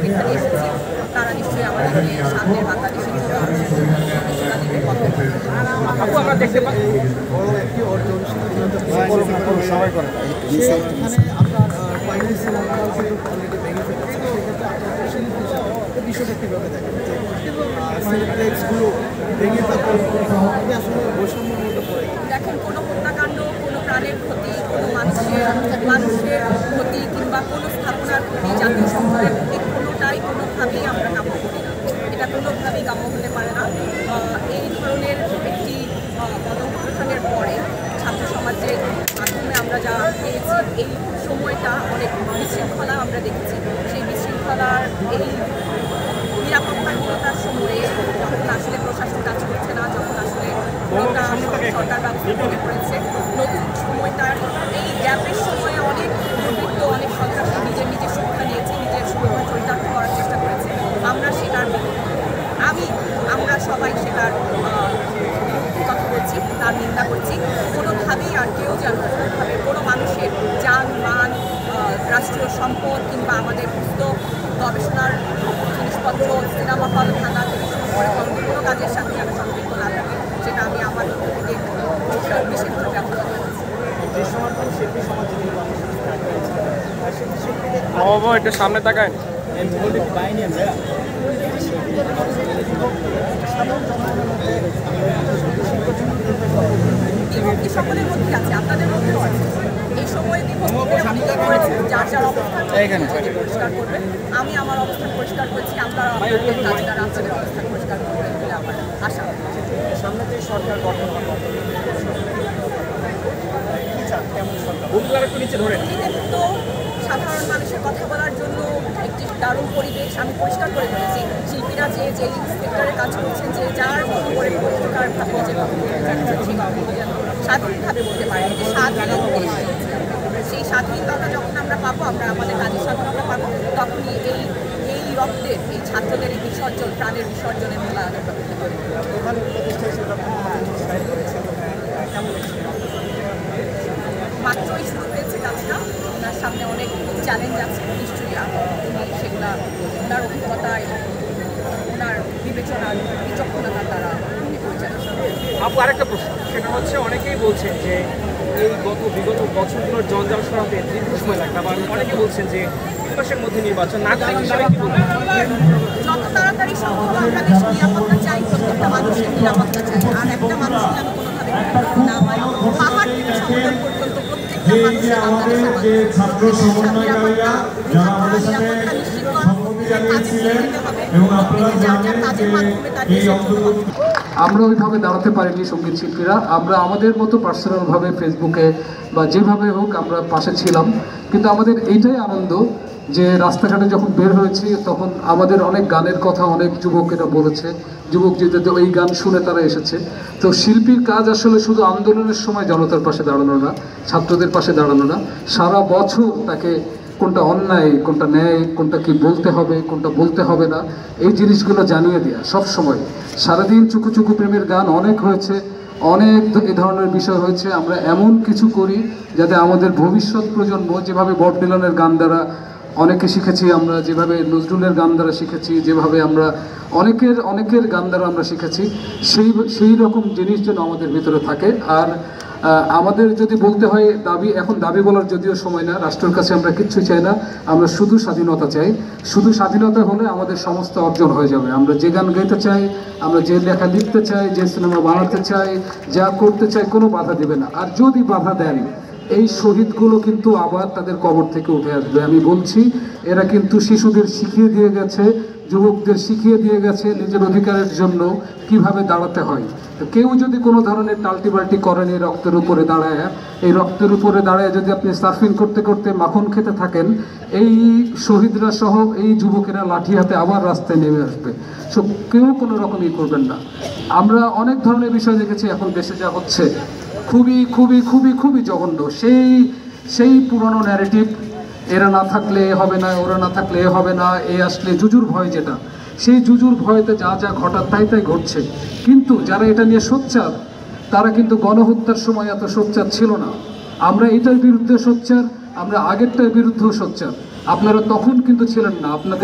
এখানে এসেছি তারা নিশ্চয়ই আমাদেরকে সামনের বাংলাদেশের জন্য নির্দেশনা দিবে। আপু আমরা দেখতে পাই বড় একটি অর্জন সবাই করে সেখানে আপনার অলরেডি ভেঙে ফেলেছে, সেক্ষেত্রে আপনার শিল্পী হিসাবে বিষয়টা কীভাবে দেখেন যে সিনেপ্লেক্সগুলো ভেঙে তারপর এটা আসলে বৈষম্যের মধ্যে পড়ে? দেখেন, কোনো হত্যাকাণ্ড, কোনো প্রাণের ক্ষতি, কোনো মানুষের ক্ষতি কিংবা কোনো স্থাপনার ক্ষতি, জাতীয় সম্পদের ক্ষতি কোনোটাই কোনোভাবেই আমরা কাম্য করি না। এটা কোনোভাবেই কাম্য হতে পারে না। এই ধরনের একটি গণঅভ্যুত্থানের পরে ছাত্র সমাজের মাধ্যমে আমরা যা পেয়েছি, এই সময়টা অনেক বিশৃঙ্খলা আমরা দেখেছি। সেই বিশৃঙ্খলার এই নিরাপত্তাহীনতার সময়ে যখন আসলে প্রশাসন কাজ করছে না, যখন আসলে সরকার ব্যবস্থা করে পড়েছে, নতুন সময়টার এই গ্যাপের সময়ে অনেক দুর্বৃত্ত, অনেক সন্ত্রাসী নিজের সুরক্ষা নিয়েছে, নিজের সুরক্ষা চরিতার্থ করার চেষ্টা করেছে। আমরা সেটার আমরা সবাই সেটার কথা বলছি, তার নিন্দা করছি। কোনোভাবেই আর কেউ যেন কোনোভাবে কোনো মানুষের যান মান, রাষ্ট্রীয় সম্পদ কিংবা আমাদের পুস্তক, গবেষণার জিনিসপত্র, সিনেমা হল ভাঙা থেকে শুরু করে কোনো কাজের সাথে যেন সম্পৃক্ত না থাকে, সেটা আমি আমার থেকে বিশেষভাবে ব্যবহার করছি। বাবা এটা সামনে তাকায় বিভক্তি সকলের মধ্যেই আছে, আপনাদের মধ্যেও আছে। এই সময়ে বিভক্তি করেছে, যার যার অবস্থান পরিষ্কার করবে। আমি আমার অবস্থান পরিষ্কার করেছি, আপনারা আপনাদের কাজ দ্বারা আপনাদের অবস্থান পরিষ্কার করবেন বলে আমার আশা। সামনে যে সরকার গঠন তো সাধারণ মানুষের কথা বলার জন্য একটি দারুণ পরিবেশ আমি পরিষ্কার করে ফেলেছি। শিল্পীরা যে সেক্টরে কাজ করছেন, যে যার মতো করে পরিষ্কারভাবে যে স্বাধীনভাবে বলতে পারেন যে স্বাধীন দেশ, সেই স্বাধীনতা যখন আমরা পাবো, আমরা আমাদের কাজের স্বাধীনতা পাবো, তখনই এই রক্তের, এই ছাত্রদের এই বিসর্জন, প্রাণের বিসর্জনের মেলা আমরা করতে পারি। মাত্রই শুরু হয়েছে কাজটা, ওনার সামনে অনেক চ্যালেঞ্জ আছে নিশ্চয়ই, সেগুলা ওনার অভিজ্ঞতা এবং ওনার বিবেচনার বিচক্ষণতা দ্বারা আপু আরেকটা প্রশ্ন, সেটা হচ্ছে অনেকেই বলছেন যে এই বিগত বছরগুলোর জঞ্জাল সরাতে দীর্ঘ সময় লাগবে, আবার অনেকে বলছেন যে 2 মাসের মধ্যে নির্বাচন। নাগরিক হিসেবে কি বলবেন? যত তাড়াতাড়ি সম্ভব আমরা দেশের নিরাপত্তা চাই, প্রত্যেকটা মানুষের নিরাপত্তা চাই। আর একটা মানুষকে আমি কোনোভাবে না হয় পাহাড় থেকে সমুদ্র পর্যন্ত প্রত্যেকটা মানুষের বাংলাদেশের ছাত্র সমন্বয়কারীরা যারা আমাদের সাথে কর্মভূমিকা নিয়েছিলেন এবং আপনারা জানেন যে এই আমরা ওইভাবে দাঁড়াতে পারিনি সঙ্গীত শিল্পীরা। আমরা আমাদের মতো পার্সোনালভাবে ফেসবুকে বা যেভাবে হোক আমরা পাশে ছিলাম, কিন্তু আমাদের এইটাই আনন্দ যে রাস্তাঘাটে যখন বের হয়েছি তখন আমাদের অনেক গানের কথা অনেক যুবকেরা বলেছে, যুবক যেতে ওই গান শুনে তারা এসেছে। তো শিল্পীর কাজ আসলে শুধু আন্দোলনের সময় জনতার পাশে দাঁড়ানো না, ছাত্রদের পাশে দাঁড়ানো না, সারা বছর তাকে কোনটা অন্যায়, কোনটা ন্যায়, কোনটা কি বলতে হবে, কোনটা বলতে হবে না, এই জিনিসগুলো জানিয়ে দেওয়া সব সময়। সারাদিন চুকু চুকু প্রেমের গান অনেক হয়েছে, অনেক এই ধরনের বিষয় হয়েছে। আমরা এমন কিছু করি যাতে আমাদের ভবিষ্যৎ প্রজন্ম, যেভাবে বব ডিলানের গান দ্বারা অনেকে শিখেছি, আমরা যেভাবে নজরুলের গান দ্বারা শিখেছি, যেভাবে আমরা অনেকের গান দ্বারা আমরা শিখেছি, সেই রকম জিনিস যেন আমাদের ভিতরে থাকে। আর আমাদের যদি বলতে হয় এখন দাবি বলার যদিও সময় না, রাষ্ট্রের কাছে আমরা কিচ্ছু চাই না, আমরা শুধু স্বাধীনতা চাই। শুধু স্বাধীনতা হলে আমাদের সমস্ত অর্জন হয়ে যাবে। আমরা যে গান গাইতে চাই, আমরা যে লেখা লিখতে চাই, যে সিনেমা বানাতে চাই, যা করতে চাই, কোনো বাধা দেবে না। আর যদি বাধা দেন, এই শহীদগুলো কিন্তু আবার তাদের কবর থেকে উঠে আসবে। আমি বলছি, এরা কিন্তু শিশুদের শিখিয়ে দিয়ে গেছে, যুবকদের শিখিয়ে দিয়ে গেছে নিজের অধিকারের জন্য কিভাবে দাঁড়াতে হয়। তো কেউ যদি কোনো ধরনের টাল্টিবাল্টি করেন এই রক্তের উপরে দাঁড়ায়, এই রক্তের উপরে দাঁড়ায় যদি আপনি সার্ফিং করতে করতে মাখন খেতে থাকেন, এই শহীদরা সহ এই যুবকেরা লাঠি হাতে আবার রাস্তায় নেমে আসবে। সো কেউ কোনো রকমই করবেন না। আমরা অনেক ধরনের বিষয় দেখেছি এখন দেশে যা হচ্ছে, খুবই খুবই খুবই খুবই জঘন্য। সেই পুরনো ন্যারেটিভ, এরা না থাকলে হবে না, ওরা না থাকলে হবে না, এ আসলে জুজুর ভয়, যেটা সেই জুজুর ভয়তে যা যা ঘটার তাই ঘটছে। কিন্তু যারা এটা নিয়ে সোচ্চার, তারা কিন্তু গণহত্যার সময় এত সোচ্চার ছিল না। আমরা এটার বিরুদ্ধে সোচ্চার, আমরা আগেরটার বিরুদ্ধেও সোচ্চার। আপনারা তখন কিন্তু ছিলেন না। আপনাদের